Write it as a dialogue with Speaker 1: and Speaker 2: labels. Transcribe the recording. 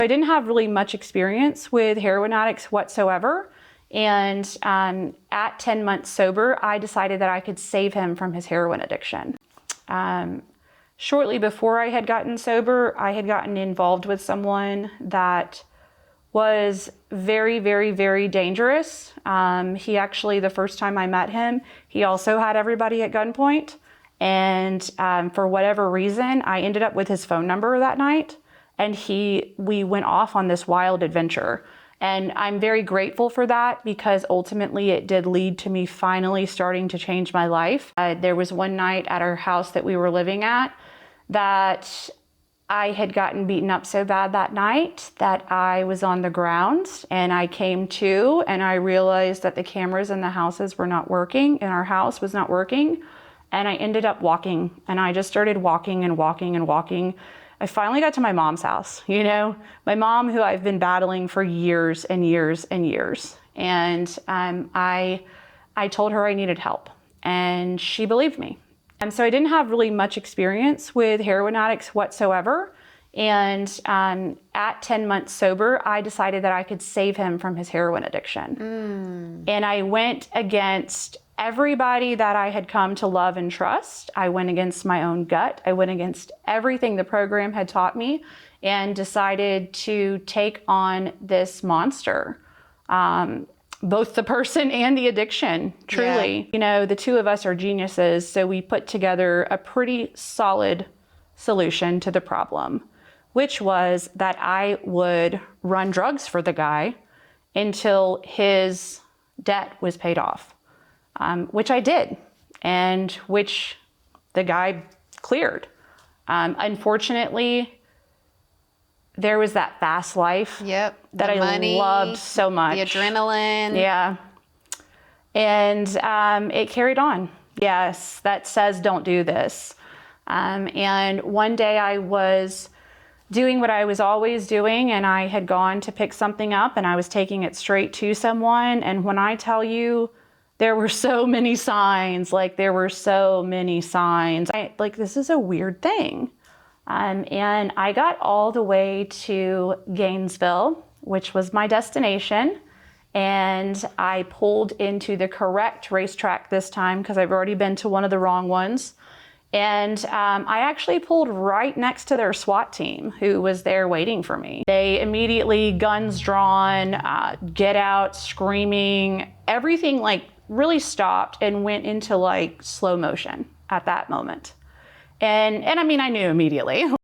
Speaker 1: I didn't have really much experience with heroin addicts whatsoever. And at 10 months sober, I decided that I could save him from his heroin addiction. Shortly before I had gotten sober, I had gotten involved with someone that was very, very, very dangerous. He actually, the first time I met him, he also had everybody at gunpoint. And for whatever reason, I ended up with his phone number that night. And we went off on this wild adventure. And I'm very grateful for that because ultimately it did lead to me finally starting to change my life. There was one night at our house that we were living at that I had gotten beaten up so bad that night that I was on the ground, and I came to and I realized that the cameras in the houses were not working, in our house was not working. And I ended up walking, and I just started walking and walking and walking. I finally got to my mom's house, my mom, who I've been battling for years and years and years. And I told her I needed help, and she believed me. And so I didn't have really much experience with heroin addicts whatsoever. And at 10 months sober, I decided that I could save him from his heroin addiction. And I went against everybody that I had come to love and trust. I went against my own gut. I went against everything the program had taught me and decided to take on this monster. Both the person and the addiction, truly. Yeah. The two of us are geniuses, so we put together a pretty solid solution to the problem, which was that I would run drugs for the guy until his debt was paid off. Which I did, and which the guy cleared. Unfortunately, there was that fast life that I loved so much.
Speaker 2: The adrenaline.
Speaker 1: Yeah. And it carried on. Yes, that says don't do this. And one day I was doing what I was always doing, and I had gone to pick something up, and I was taking it straight to someone. And when I tell you, there were so many signs, this is a weird thing. And I got all the way to Gainesville, which was my destination. And I pulled into the correct racetrack this time because I've already been to one of the wrong ones. And I actually pulled right next to their SWAT team who was there waiting for me. They immediately, guns drawn, get out, screaming, everything really stopped and went into slow motion at that moment. And I mean, I knew immediately.